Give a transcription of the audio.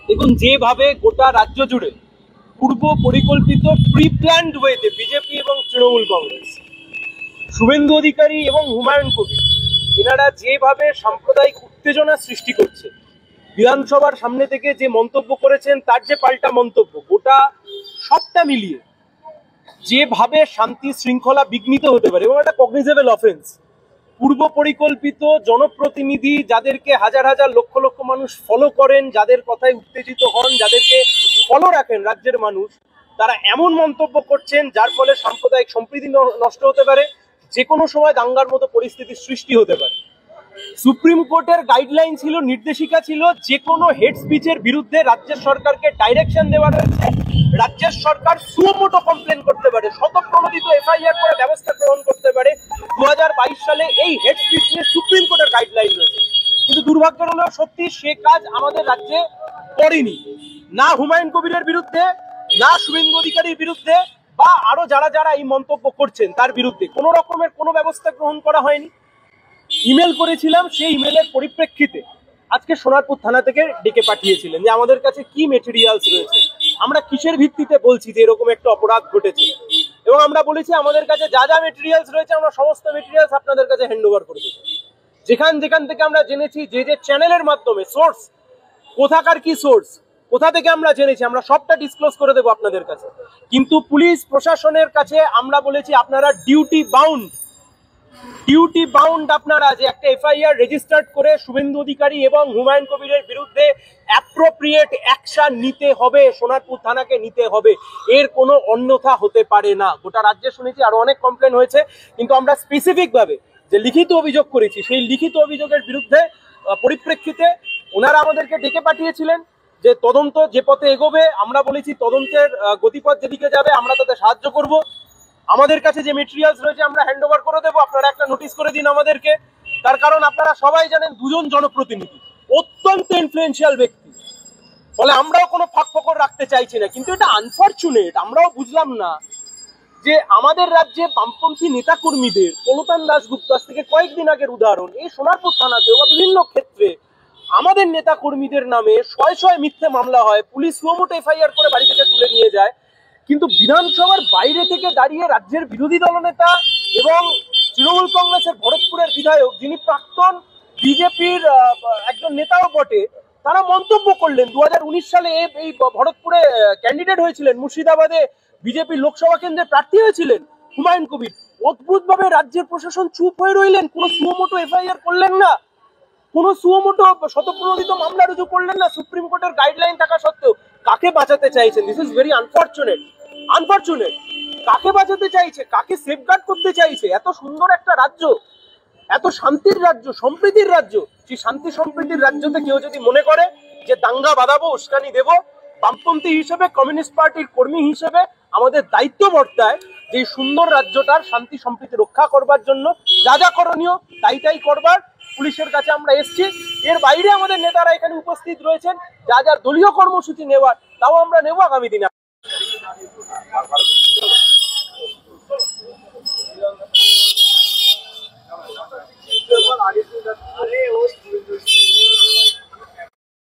দেখুন, যেভাবে গোটা রাজ্য জুড়ে পূর্ব পরিকল্পিত প্রি প্ল্যান্ড ওয়েতে বিজেপি এবং তৃণমূল কংগ্রেস, শুভেন্দু অধিকারী এবং হুমায়ুন কবির এনারা যেভাবে সাম্প্রদায়িক উত্তেজনা সৃষ্টি করছে, বিধানসভার সামনে থেকে যে মন্তব্য করেছেন তার যে পাল্টা মন্তব্য, গোটা সবটা মিলিয়ে যেভাবে শান্তি শৃঙ্খলা বিঘ্নিত হতে পারে এবং একটা কগনিজেবল অফেন্স। পূর্ব পরিকল্পিত জনপ্রতিনিধি যাদেরকে হাজার হাজার লক্ষ লক্ষ মানুষ ফলো করেন, যাদের কথায় উত্তেজিত হন, যাদেরকে ফলো রাখেন রাজ্যের মানুষ, তারা এমন মন্তব্য করছেন যার ফলে সাম্প্রদায়িক সম্প্রীতি নষ্ট হতে পারে, যে কোনো সময় দাঙ্গার মতো পরিস্থিতির সৃষ্টি হতে পারে। সুপ্রিম কোর্টের গাইডলাইন ছিল, নির্দেশিকা ছিল, যে কোনো হেড স্পিচের বিরুদ্ধে রাজ্যের সরকারকে ডাইরেকশন দেওয়া রয়েছে, রাজ্যের সরকার সুমোটো কমপ্লেন করতে পারে, স্বতঃপ্রণোদিত এফআইআর করে ব্যবস্থা গ্রহণ করতে পারে। 2022 সালে এই হেড স্পিচ নিয়ে সুপ্রিম কোর্টের গাইডলাইন রয়েছে, কিন্তু দুর্ভাগ্যের হলেও সত্যি সে কাজ আমাদের রাজ্যে করেনি। না হুমায়ুন কবিরের বিরুদ্ধে, না শুভেন্দু অধিকারীর বিরুদ্ধে, বা আরো যারা যারা এই মন্তব্য করছেন তার বিরুদ্ধে কোনো রকমের কোনো ব্যবস্থা গ্রহণ করা হয়নি। ইমেল করেছিলাম, সেই ইমেলের পরিপ্রেক্ষিতে আজকে সোনারপুর থানা থেকে ডেকে পাঠিয়েছিলেন যে আমাদের কাছে কি মেটেরিয়ালস রয়েছে, আমরা কিসের ভিত্তিতে বলছি যে এরকম একটা অপরাধ ঘটেছে, এবং আমরা বলেছি আমাদের কাছে যা যা মেটেরিয়ালস রয়েছে আমরা সমস্ত মেটেরিয়ালস আপনাদের কাছে হ্যান্ড ওভার করে দেবো। যেখান থেকে আমরা জেনেছি, যে যে চ্যানেলের মাধ্যমে, সোর্স কোথাকার কি সোর্স, কোথা থেকে আমরা জেনেছি, আমরা সবটা ডিসক্লোজ করে দেবো আপনাদের কাছে। কিন্তু পুলিশ প্রশাসনের কাছে আমরা বলেছি আপনারা ডিউটি বাউন্ড আপনারা যে একটা এফআইআর রেজিস্টার্ড করে শুভেন্দু অধিকারী এবং হুমায়ুন কবিরের বিরুদ্ধে অ্যাপ্রোপ্রিয়েট অ্যাকশন নিতে হবে, সোনারপুর থানাকে নিতে হবে, এর কোনো অন্যথা হতে পারে না। গোটা রাজ্যে শুনেছি আরো অনেক কমপ্লেন হয়েছে, কিন্তু আমরা স্পেসিফিক ভাবে যে লিখিত অভিযোগ করেছি, সেই লিখিত অভিযোগের বিরুদ্ধে পরিপ্রেক্ষিতে ওনারা আমাদেরকে ডেকে পাঠিয়েছিলেন যে তদন্ত যে পথে এগোবে, আমরা বলেছি তদন্তের গতিপথ যেদিকে যাবে আমরা তাতে সাহায্য করব। আমাদের কাছে যে মেটেরিয়ালস রয়েছে আমরা হ্যান্ড ওভার করে দেবো, আপনারা একটা নোটিশ করে দিন আমাদেরকে। তার কারণ আপনারা সবাই জানেন দুজন জনপ্রতিনিধি অত্যন্ত ইনফ্লুয়েন্সিয়াল ব্যক্তি, ফলে আমরাও কোনো ফাঁক ফোকর রাখতে চাইছি না। কিন্তু এটা আনফরচুনেট, আমরাও বুঝলাম না যে আমাদের রাজ্যে বামপন্থী নেতাকর্মীদের, কলতান দাশগুপ্ত আজ থেকে কয়েকদিন আগের উদাহরণ, এই সোনারপুর থানাতেও বা বিভিন্ন ক্ষেত্রে আমাদের নেতাকর্মীদের নামে শয়ে শয়ে মিথ্যে মামলা হয়, পুলিশ সুমোটো এফআইআর করে বাড়ি থেকে তুলে নিয়ে যায়। কিন্তু বিধানসভার বাইরে থেকে দাঁড়িয়ে রাজ্যের বিরোধী দলনেতা এবং তৃণমূল কংগ্রেসের ভরতপুরের বিধায়ক, যিনি প্রাক্তন বিজেপির একজন নেতাও বটে, তারা মন্তব্য করলেন 2019 সালে এই ভরতপুরে ক্যান্ডিডেট হয়েছিলেন, মুর্শিদাবাদে বিজেপির লোকসভা কেন্দ্রে প্রার্থী হয়েছিলেন হুমায়ুন কবির। অদ্ভুতভাবে রাজ্যের প্রশাসন চুপ হয়ে রইলেন, কোনো সুমোটো এফআইআর করলেন না, কোনো সুমোটো স্বতঃপ্রণোদিত মামলা রুজু করলেন না, সুপ্রিম কোর্টের গাইডলাইন থাকা সত্ত্বেও। কাকে বাঁচাতে চাইছেন? This is very unfortunate. কাকে বাঁচাতে চাইছে, কাকে সেফগার্ড করতে চাইছে? এত সুন্দর একটা রাজ্য, এত শান্তির রাজ্য, সম্প্রীতির রাজ্য, সেই শান্তি সম্প্রীতির রাজ্যতে কেউ যদি মনে করে যে দাঙ্গা বাঁধাবো, উস্কানি দেব, বামপন্থী হিসেবে, কমিউনিস্ট পার্টির কর্মী হিসেবে আমাদের দায়িত্ব বর্তায় যে সুন্দর রাজ্যটার শান্তি সম্প্রীতি রক্ষা করবার জন্য যা যা করণীয় তাই করবার। পুলিশের কাছে আমরা এসছি, এর বাইরে আমাদের নেতারা এখানে উপস্থিত রয়েছেন, যা যা দলীয় কর্মসূচি নেওয়ার তাও আমরা নেব আগামী দিনে।